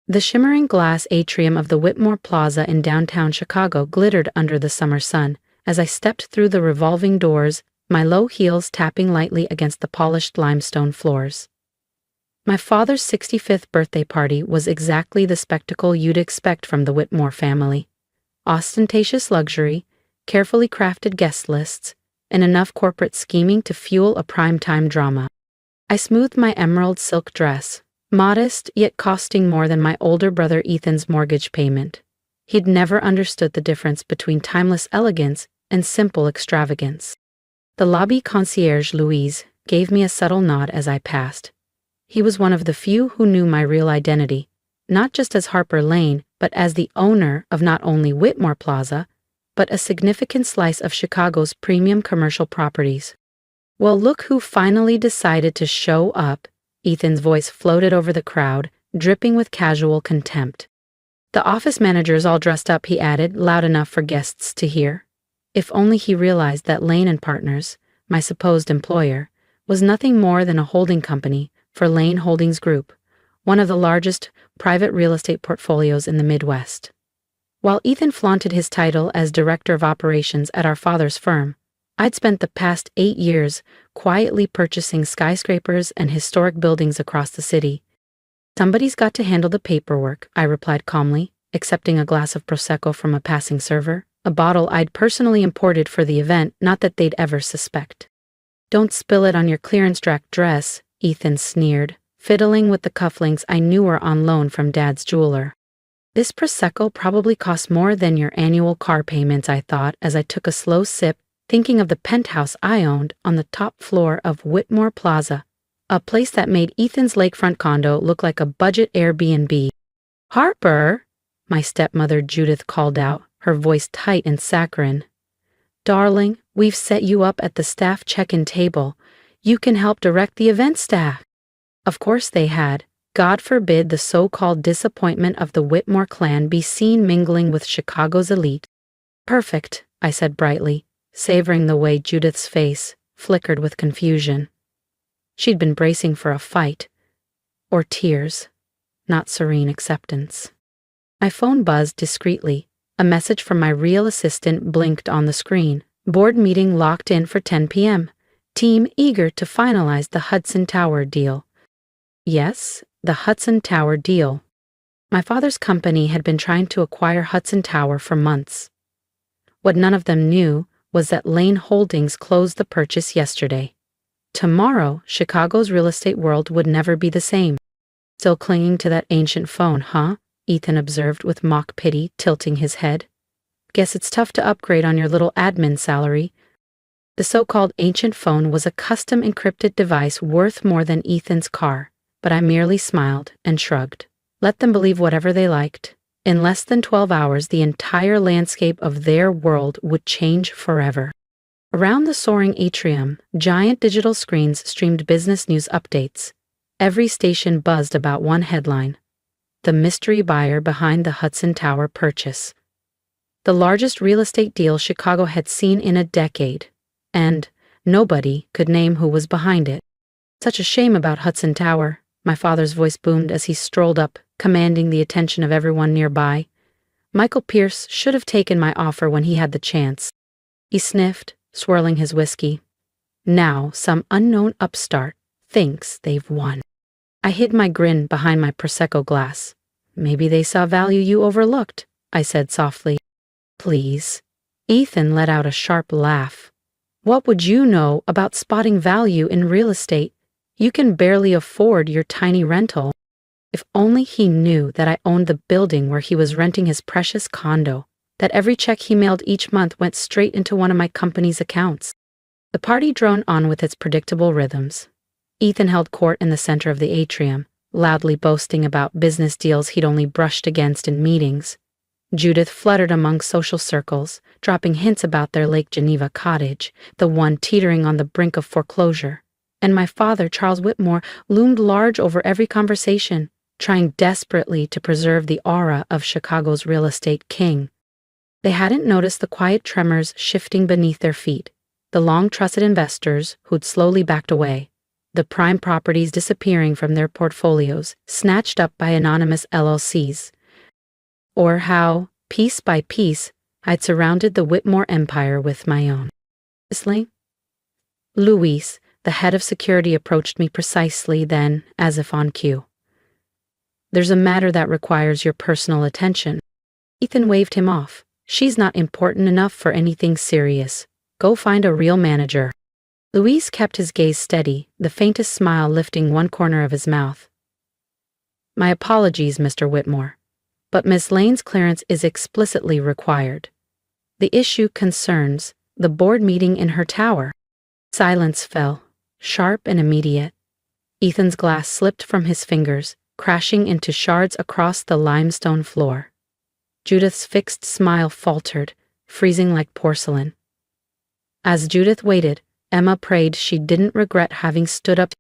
The shimmering glass atrium of the Whitmore Plaza in downtown Chicago glittered under the summer sun as I stepped through the revolving doors, my low heels tapping lightly against the polished limestone floors. My father's 65th birthday party was exactly the spectacle you'd expect from the Whitmore family. Ostentatious luxury, carefully crafted guest lists, and enough corporate scheming to fuel a primetime drama. I smoothed my emerald silk dress, modest yet costing more than my older brother Ethan's mortgage payment. He'd never understood the difference between timeless elegance and simple extravagance. The lobby concierge Louise gave me a subtle nod as I passed. He was one of the few who knew my real identity, not just as Harper Lane, but as the owner of not only Whitmore Plaza, but a significant slice of Chicago's premium commercial properties. Well, look who finally decided to show up, Ethan's voice floated over the crowd, dripping with casual contempt. The office manager's all dressed up, he added, loud enough for guests to hear. If only he realized that Lane and Partners, my supposed employer, was nothing more than a holding company for Lane Holdings Group, one of the largest private real estate portfolios in the Midwest. While Ethan flaunted his title as Director of Operations at our father's firm, I'd spent the past 8 years quietly purchasing skyscrapers and historic buildings across the city. Somebody's got to handle the paperwork, I replied calmly, accepting a glass of Prosecco from a passing server, a bottle I'd personally imported for the event, not that they'd ever suspect. Don't spill it on your clearance rack dress, Ethan sneered, fiddling with the cufflinks I knew were on loan from Dad's jeweler. This Prosecco probably costs more than your annual car payments, I thought as I took a slow sip, thinking of the penthouse I owned on the top floor of Whitmore Plaza, a place that made Ethan's lakefront condo look like a budget Airbnb. Harper, my stepmother Judith called out, her voice tight and saccharine. Darling, we've set you up at the staff check-in table. You can help direct the event staff. Of course they had. God forbid the so-called disappointment of the Whitmore clan be seen mingling with Chicago's elite. Perfect, I said brightly, savoring the way Judith's face flickered with confusion. She'd been bracing for a fight, or tears, not serene acceptance. My phone buzzed discreetly. A message from my real assistant blinked on the screen. Board meeting locked in for 10 p.m. Team eager to finalize the Hudson Tower deal. Yes, the Hudson Tower deal. My father's company had been trying to acquire Hudson Tower for months. What none of them knew was that Lane Holdings closed the purchase yesterday. Tomorrow, Chicago's real estate world would never be the same. Still clinging to that ancient phone, huh? Ethan observed with mock pity, tilting his head. Guess it's tough to upgrade on your little admin salary. The so-called ancient phone was a custom encrypted device worth more than Ethan's car, but I merely smiled and shrugged. Let them believe whatever they liked. In less than 12 hours, the entire landscape of their world would change forever. Around the soaring atrium, giant digital screens streamed business news updates. Every station buzzed about one headline: the mystery buyer behind the Hudson Tower purchase. The largest real estate deal Chicago had seen in a decade, and nobody could name who was behind it. Such a shame about Hudson Tower, my father's voice boomed as he strolled up, commanding the attention of everyone nearby. Michael Pierce should have taken my offer when he had the chance. He sniffed, swirling his whiskey. Now some unknown upstart thinks they've won. I hid my grin behind my Prosecco glass. Maybe they saw value you overlooked, I said softly. Please. Ethan let out a sharp laugh. What would you know about spotting value in real estate? You can barely afford your tiny rental. If only he knew that I owned the building where he was renting his precious condo, that every check he mailed each month went straight into one of my company's accounts. The party droned on with its predictable rhythms. Ethan held court in the center of the atrium, loudly boasting about business deals he'd only brushed against in meetings. Judith fluttered among social circles, dropping hints about their Lake Geneva cottage, the one teetering on the brink of foreclosure. And my father, Charles Whitmore, loomed large over every conversation, trying desperately to preserve the aura of Chicago's real estate king. They hadn't noticed the quiet tremors shifting beneath their feet, the long-trusted investors who'd slowly backed away. the prime properties disappearing from their portfolios, snatched up by anonymous LLCs. Or how, piece by piece, I'd surrounded the Whitmore empire with my own. Luis, the head of security, approached me precisely then, as if on cue. "There's a matter that requires your personal attention." Ethan waved him off. "She's not important enough for anything serious. Go find a real manager." Luis kept his gaze steady, the faintest smile lifting one corner of his mouth. "My apologies, Mr. Whitmore, but Miss Lane's clearance is explicitly required. The issue concerns the board meeting in her tower." Silence fell, sharp and immediate. Ethan's glass slipped from his fingers, crashing into shards across the limestone floor. Judith's fixed smile faltered, freezing like porcelain. As Judith waited, Emma prayed she didn't regret having stood up.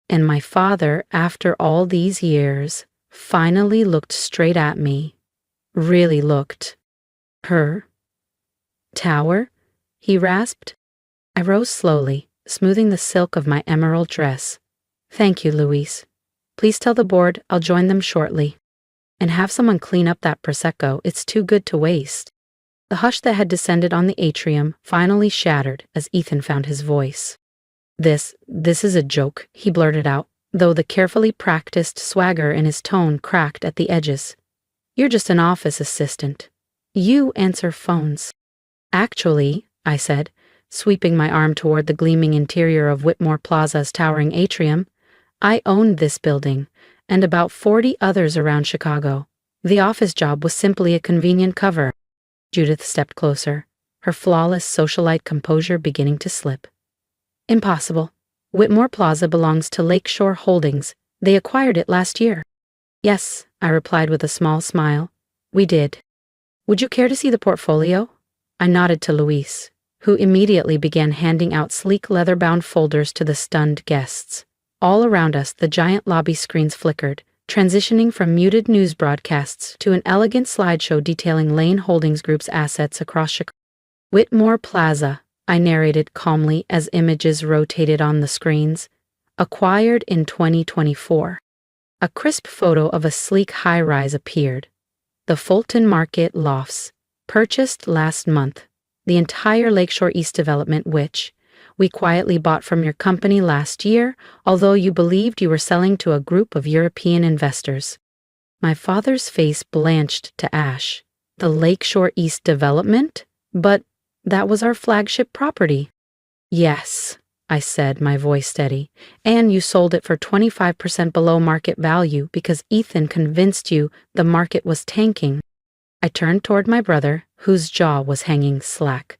And my father, after all these years, finally looked straight at me. Really looked. "Her tower?" he rasped. I rose slowly, smoothing the silk of my emerald dress. "Thank you, Luis. Please tell the board I'll join them shortly. And have someone clean up that Prosecco, it's too good to waste." The hush that had descended on the atrium finally shattered as Ethan found his voice. This is a joke," he blurted out, though the carefully practiced swagger in his tone cracked at the edges. "You're just an office assistant. You answer phones." "Actually," I said, sweeping my arm toward the gleaming interior of Whitmore Plaza's towering atrium, "I owned this building, and about 40 others around Chicago. The office job was simply a convenient cover." Judith stepped closer, her flawless socialite composure beginning to slip. "Impossible. Whitmore Plaza belongs to Lakeshore Holdings. They acquired it last year." "Yes," I replied with a small smile. "We did. Would you care to see the portfolio?" I nodded to Luis, who immediately began handing out sleek leather-bound folders to the stunned guests. All around us, the giant lobby screens flickered, transitioning from muted news broadcasts to an elegant slideshow detailing Lane Holdings Group's assets across Chicago. "Whitmore Plaza," I narrated calmly as images rotated on the screens, "acquired in 2024. A crisp photo of a sleek high-rise appeared. "The Fulton Market Lofts, purchased last month. The entire Lakeshore East development, which we quietly bought from your company last year, although you believed you were selling to a group of European investors." My father's face blanched to ash. "The Lakeshore East development? But that was our flagship property." "Yes," I said, my voice steady, "and you sold it for 25% below market value because Ethan convinced you the market was tanking." I turned toward my brother, whose jaw was hanging slack.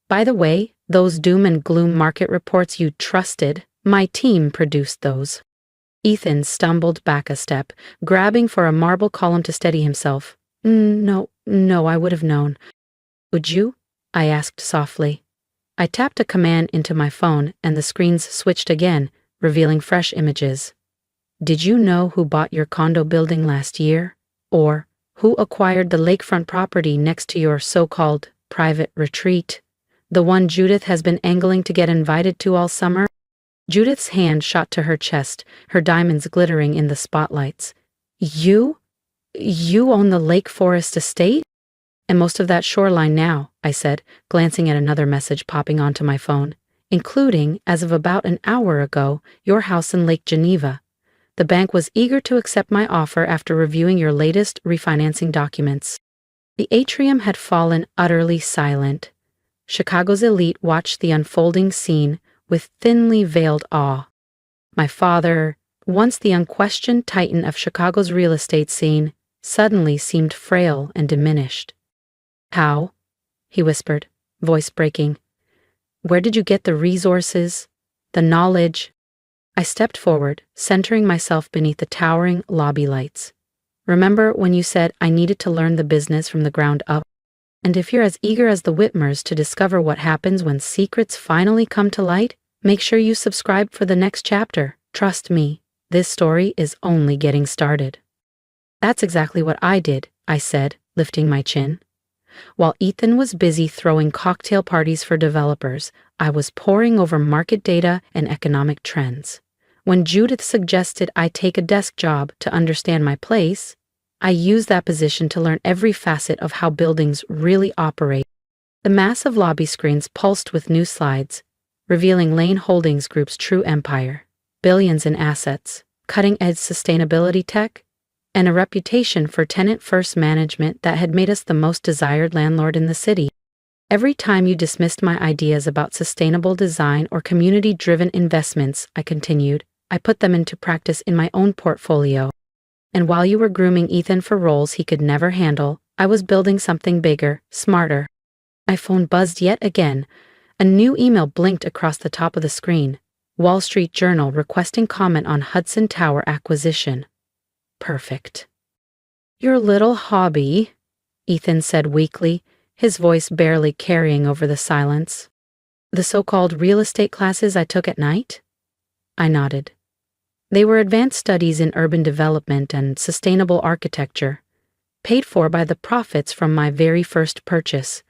"By the way, those doom and gloom market reports you trusted, my team produced those." Ethan stumbled back a step, grabbing for a marble column to steady himself. No, I would have known." "Would you?" I asked softly. I tapped a command into my phone and the screens switched again, revealing fresh images. "Did you know who bought your condo building last year? Or who acquired the lakefront property next to your so-called private retreat? The one Judith has been angling to get invited to all summer?" Judith's hand shot to her chest, her diamonds glittering in the spotlights. You own the Lake Forest estate?" "And most of that shoreline now," I said, glancing at another message popping onto my phone, "including, as of about an hour ago, your house in Lake Geneva. The bank was eager to accept my offer after reviewing your latest refinancing documents." The atrium had fallen utterly silent. Chicago's elite watched the unfolding scene with thinly veiled awe. My father, once the unquestioned titan of Chicago's real estate scene, suddenly seemed frail and diminished. "How?" he whispered, voice breaking. "Where did you get the resources, the knowledge?" I stepped forward, centering myself beneath the towering lobby lights. "Remember when you said I needed to learn the business from the ground up? And if you're as eager as the Whitmers to discover what happens when secrets finally come to light, make sure you subscribe for the next chapter. Trust me, this story is only getting started." "That's exactly what I did," I said, lifting my chin. While Ethan was busy throwing cocktail parties for developers, I was poring over market data and economic trends. When Judith suggested I take a desk job to understand my place, I used that position to learn every facet of how buildings really operate. The massive lobby screens pulsed with new slides, revealing Lane Holdings Group's true empire, billions in assets, cutting-edge sustainability tech, and a reputation for tenant-first management that had made us the most desired landlord in the city. Every time you dismissed my ideas about sustainable design or community-driven investments, I continued, I put them into practice in my own portfolio. And while you were grooming Ethan for roles he could never handle, I was building something bigger, smarter. My phone buzzed yet again. A new email blinked across the top of the screen. Wall Street Journal requesting comment on Hudson Tower acquisition. Perfect. Your little hobby, Ethan said weakly, his voice barely carrying over the silence. The so-called real estate classes I took at night? I nodded. They were advanced studies in urban development and sustainable architecture, paid for by the profits from my very first purchase,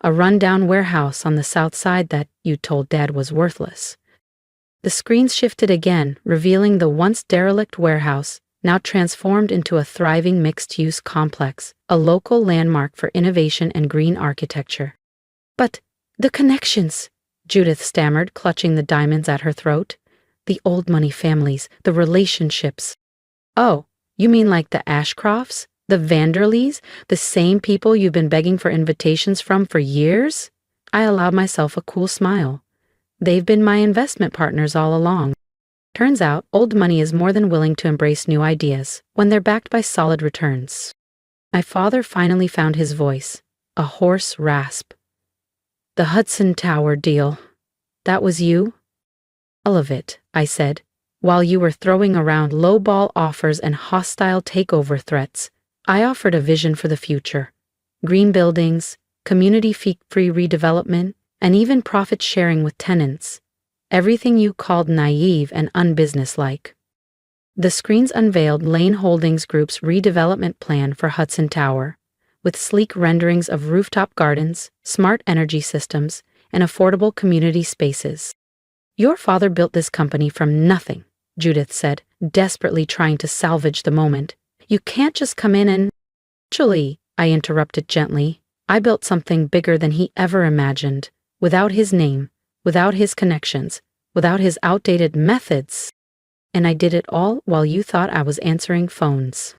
a rundown warehouse on the south side that you told Dad was worthless. The screens shifted again, revealing the once derelict warehouse, now transformed into a thriving mixed-use complex, a local landmark for innovation and green architecture. But the connections, Judith stammered, clutching the diamonds at her throat. The old money families, the relationships. Oh, you mean like the Ashcrofts, the Vanderlees, the same people you've been begging for invitations from for years? I allowed myself a cool smile. They've been my investment partners all along. Turns out, old money is more than willing to embrace new ideas when they're backed by solid returns. My father finally found his voice, a hoarse rasp. The Hudson Tower deal. That was you? All of it, I said, while you were throwing around low-ball offers and hostile takeover threats. I offered a vision for the future. Green buildings, community fee-free redevelopment, and even profit sharing with tenants. Everything you called naive and unbusinesslike. The screens unveiled Lane Holdings Group's redevelopment plan for Hudson Tower, with sleek renderings of rooftop gardens, smart energy systems, and affordable community spaces. Your father built this company from nothing, Judith said, desperately trying to salvage the moment. You can't just come in and... Actually, I interrupted gently, I built something bigger than he ever imagined, without his name, without his connections, without his outdated methods. And I did it all while you thought I was answering phones.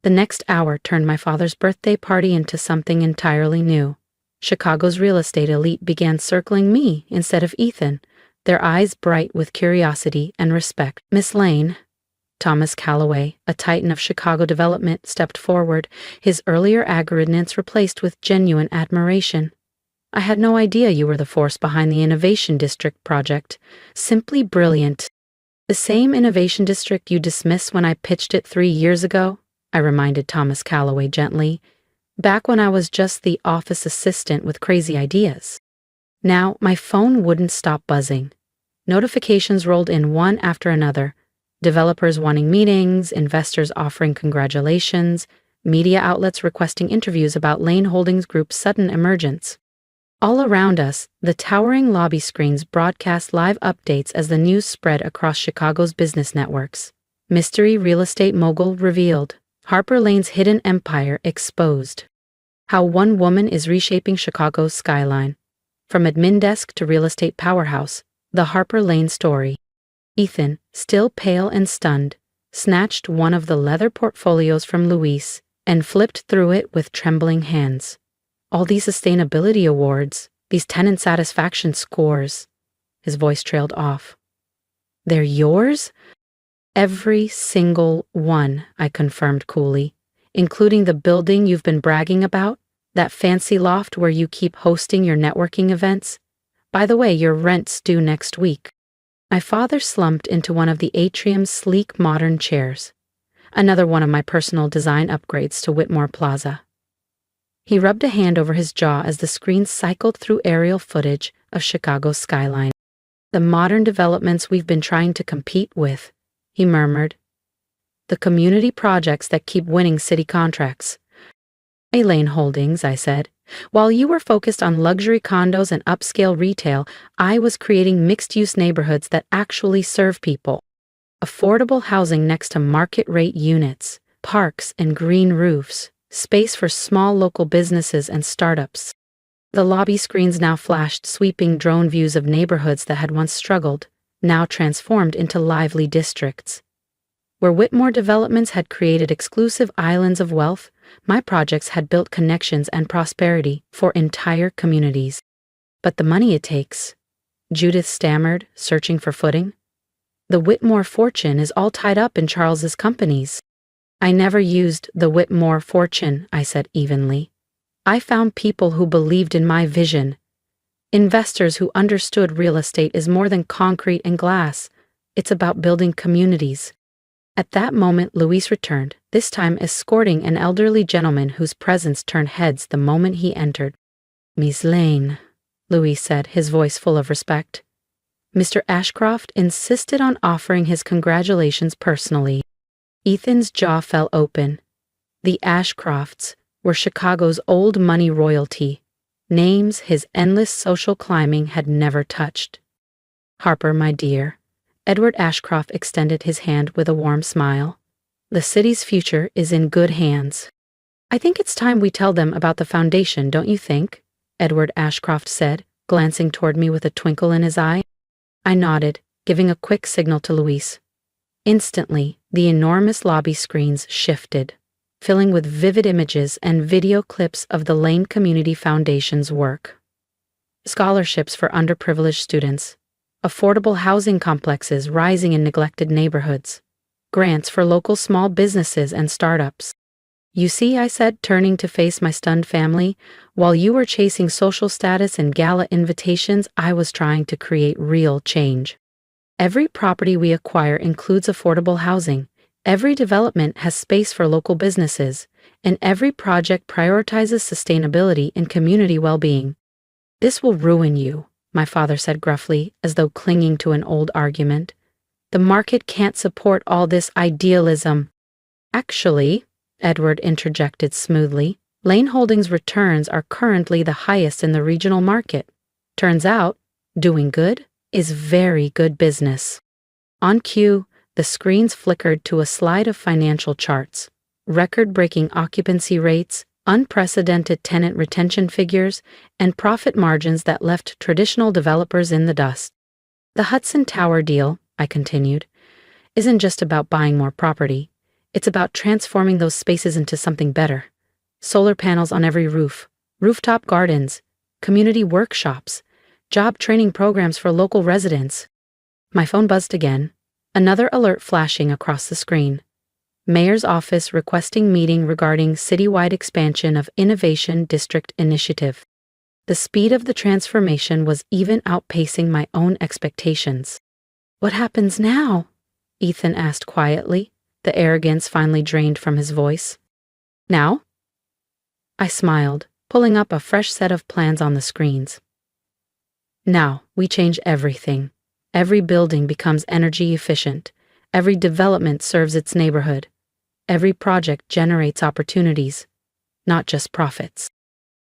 The next hour turned my father's birthday party into something entirely new. Chicago's real estate elite began circling me instead of Ethan, their eyes bright with curiosity and respect. Miss Lane, Thomas Calloway, a titan of Chicago development, stepped forward, his earlier arrogance replaced with genuine admiration. I had no idea you were the force behind the Innovation District project. Simply brilliant. The same Innovation District you dismissed when I pitched it 3 years ago, I reminded Thomas Calloway gently, back when I was just the office assistant with crazy ideas. Now, my phone wouldn't stop buzzing. Notifications rolled in one after another. Developers wanting meetings, investors offering congratulations, media outlets requesting interviews about Lane Holdings Group's sudden emergence. All around us, the towering lobby screens broadcast live updates as the news spread across Chicago's business networks. Mystery real estate mogul revealed. Harper Lane's hidden empire exposed. How one woman is reshaping Chicago's skyline. From admin desk to real estate powerhouse, the Harper Lane story. Ethan, still pale and stunned, snatched one of the leather portfolios from Luis and flipped through it with trembling hands. All these sustainability awards, these tenant satisfaction scores. His voice trailed off. They're yours? Every single one, I confirmed coolly, including the building you've been bragging about, that fancy loft where you keep hosting your networking events. By the way, your rent's due next week. My father slumped into one of the atrium's sleek modern chairs, another one of my personal design upgrades to Whitmore Plaza. He rubbed a hand over his jaw as the screen cycled through aerial footage of Chicago's skyline. The modern developments we've been trying to compete with, he murmured. The community projects that keep winning city contracts. Elaine Holdings, I said. While you were focused on luxury condos and upscale retail, I was creating mixed-use neighborhoods that actually serve people. Affordable housing next to market-rate units, parks and green roofs, space for small local businesses and startups. The lobby screens now flashed sweeping drone views of neighborhoods that had once struggled, now transformed into lively districts. Where Whitmore Developments had created exclusive islands of wealth, my projects had built connections and prosperity for entire communities. But the money it takes, Judith stammered, searching for footing. The Whitmore fortune is all tied up in Charles's companies. I never used the Whitmore fortune, I said evenly. I found people who believed in my vision. Investors who understood real estate is more than concrete and glass. It's about building communities. At that moment, Luis returned, this time escorting an elderly gentleman whose presence turned heads the moment he entered. Miss Lane, Luis said, his voice full of respect. Mr. Ashcroft insisted on offering his congratulations personally. Ethan's jaw fell open. The Ashcrofts were Chicago's old money royalty, names his endless social climbing had never touched. Harper, my dear. Edward Ashcroft extended his hand with a warm smile. The city's future is in good hands. I think it's time we tell them about the foundation, don't you think? Edward Ashcroft said, glancing toward me with a twinkle in his eye. I nodded, giving a quick signal to Luis. Instantly, the enormous lobby screens shifted, filling with vivid images and video clips of the Lane Community Foundation's work. Scholarships for underprivileged students, affordable housing complexes rising in neglected neighborhoods, grants for local small businesses and startups. You see, I said, turning to face my stunned family, while you were chasing social status and gala invitations, I was trying to create real change. Every property we acquire includes affordable housing, every development has space for local businesses, and every project prioritizes sustainability and community well-being. This will ruin you, my father said gruffly, as though clinging to an old argument. The market can't support all this idealism. Actually, Edward interjected smoothly, Lane Holdings' returns are currently the highest in the regional market. Turns out, doing good is very good business. On cue, the screens flickered to a slide of financial charts, record-breaking occupancy rates, unprecedented tenant retention figures, and profit margins that left traditional developers in the dust. The Hudson Tower deal, I continued, isn't just about buying more property. It's about transforming those spaces into something better. Solar panels on every roof, rooftop gardens, community workshops, job training programs for local residents. My phone buzzed again, another alert flashing across the screen. Mayor's office requesting meeting regarding citywide expansion of Innovation District Initiative. The speed of the transformation was even outpacing my own expectations. What happens now? Ethan asked quietly, the arrogance finally drained from his voice. Now? I smiled, pulling up a fresh set of plans on the screens. Now, we change everything. Every building becomes energy efficient. Every development serves its neighborhood. Every project generates opportunities, not just profits.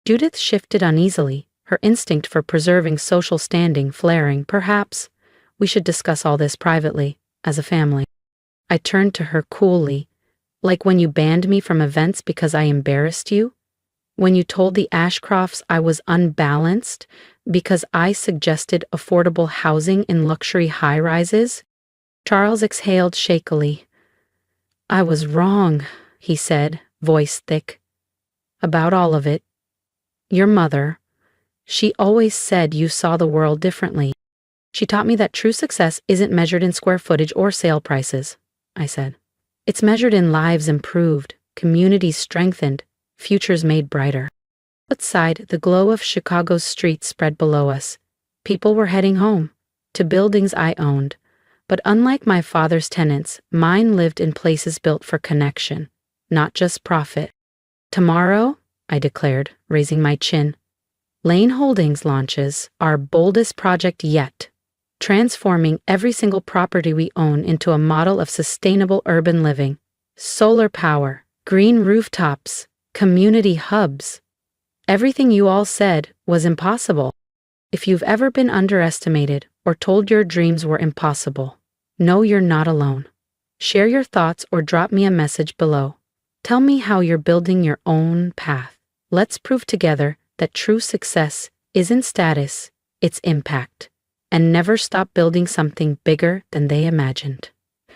Judith shifted uneasily, her instinct for preserving social standing flaring. Perhaps we should discuss all this privately, as a family. I turned to her coolly, like when you banned me from events because I embarrassed you? When you told the Ashcrofts I was unbalanced because I suggested affordable housing in luxury high-rises? Charles exhaled shakily. I was wrong, he said, voice thick. About all of it. Your mother, she always said you saw the world differently. She taught me that true success isn't measured in square footage or sale prices, I said. It's measured in lives improved, communities strengthened, futures made brighter. Outside, the glow of Chicago's streets spread below us. People were heading home, to buildings I owned. But unlike my father's tenants, mine lived in places built for connection, not just profit. Tomorrow, I declared, raising my chin, Lane Holdings launches our boldest project yet, transforming every single property we own into a model of sustainable urban living. Solar power, green rooftops, community hubs. Everything you all said was impossible. If you've ever been underestimated or told your dreams were impossible, know you're not alone. Share your thoughts or drop me a message below. Tell me how you're building your own path. Let's prove together that true success isn't status, it's impact. And never stop building something bigger than they imagined.